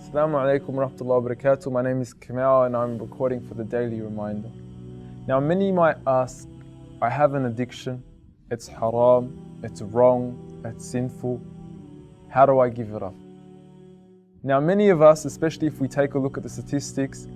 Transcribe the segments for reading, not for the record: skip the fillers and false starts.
Assalamu alaikum wa rahmatullahi wa barakatuh. My name is Kamal and I'm recording for the Daily Reminder. Now many might ask, I have an addiction, it's haram, it's wrong, it's sinful. How do I give it up? Now many of us, especially if we take a look at the statistics,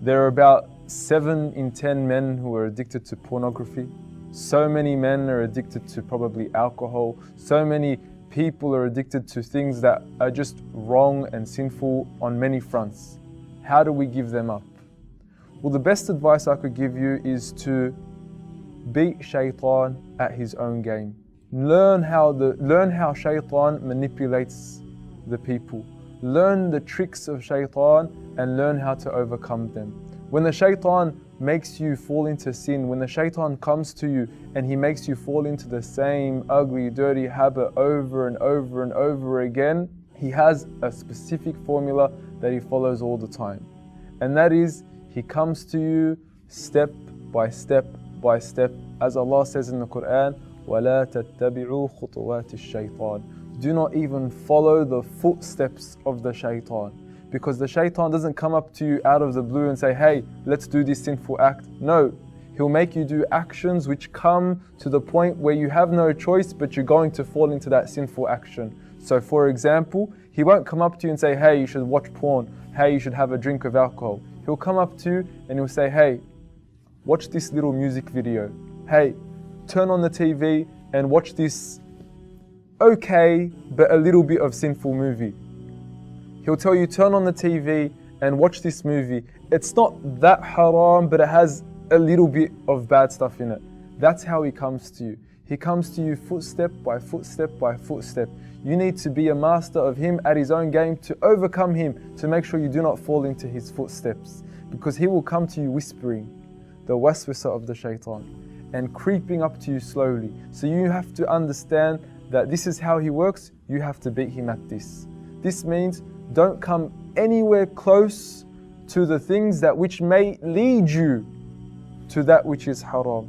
there are about 7 in 10 men who are addicted to pornography. So many men are addicted to probably alcohol. So many people are addicted to things that are just wrong and sinful on many fronts. How do we give them up? Well, the best advice I could give you is to beat shaitan at his own game. Learn how shaitan manipulates the people. Learn the tricks of shaitan and learn how to overcome them. When the shaitan makes you fall into sin, when the shaitan comes to you and he makes you fall into the same ugly, dirty habit over and over and over again, he has a specific formula that he follows all the time. And that is, he comes to you step by step by step. As Allah says in the Quran, وَلَا تَتَّبِعُوا خُطُوَاتِ الشَّيْطَانِ. Do not even follow the footsteps of the shaitan. Because the shaitan doesn't come up to you out of the blue and say, hey, let's do this sinful act. No, he'll make you do actions which come to the point where you have no choice, but you're going to fall into that sinful action. So for example, he won't come up to you and say, hey, you should watch porn. Hey, you should have a drink of alcohol. He'll come up to you and he'll say, hey, watch this little music video. Hey, turn on the TV and watch this okay, but a little bit of sinful movie. He'll tell you, turn on the TV and watch this movie. It's not that haram, but it has a little bit of bad stuff in it. That's how he comes to you. He comes to you footstep by footstep by footstep. You need to be a master of him at his own game to overcome him, to make sure you do not fall into his footsteps. Because he will come to you whispering, the waswasa of the shaitan, and creeping up to you slowly. So you have to understand that this is how he works. You have to beat him at this. This means don't come anywhere close to the things that which may lead you to that which is haram.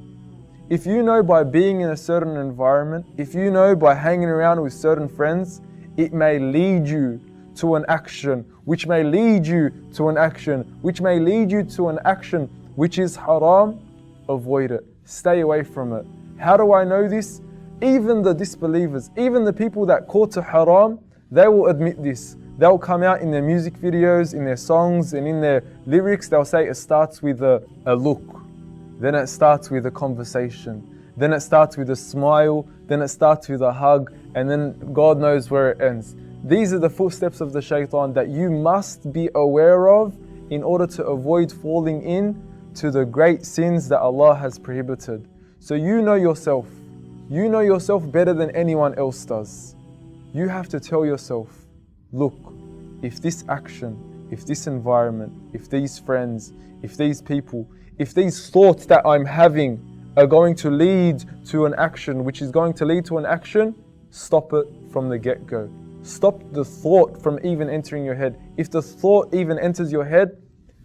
If you know by being in a certain environment, if you know by hanging around with certain friends, it may lead you to an action, which may lead you to an action, which may lead you to an action which is haram, avoid it. Stay away from it. How do I know this? Even the disbelievers, even the people that caught to haram, they will admit this. They'll come out in their music videos, in their songs, and in their lyrics, they'll say it starts with a look, then it starts with a conversation, then it starts with a smile, then it starts with a hug, and then God knows where it ends. These are the footsteps of the shaitan that you must be aware of in order to avoid falling in to the great sins that Allah has prohibited. So you know yourself. You know yourself better than anyone else does. You have to tell yourself, look, if this action, if this environment, if these friends, if these people, if these thoughts that I'm having are going to lead to an action which is going to lead to an action, stop it from the get-go. Stop the thought from even entering your head. If the thought even enters your head,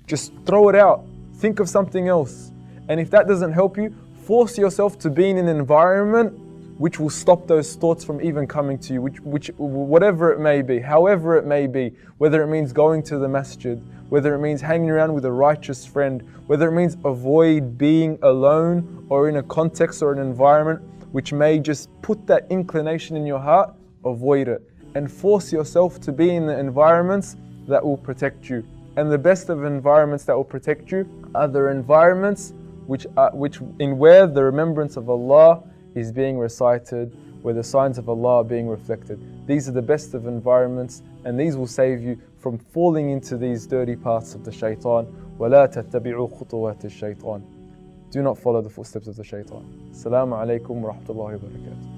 just throw it out. Think of something else. And if that doesn't help you, force yourself to be in an environment which will stop those thoughts from even coming to you, which whatever it may be, however it may be, whether it means going to the masjid, whether it means hanging around with a righteous friend, whether it means avoid being alone or in a context or an environment which may just put that inclination in your heart, avoid it. And force yourself to be in the environments that will protect you. And the best of environments that will protect you are the environments which where the remembrance of Allah is being recited, where the signs of Allah are being reflected. These are the best of environments, and these will save you from falling into these dirty paths of the shaitan. وَلَا تَتَّبِعُوا خُطُوَاتِ الشَّيْطَانِ. Do not follow the footsteps of the shaitan. Assalamu alaikum wa rahmatullahi wa barakatuh.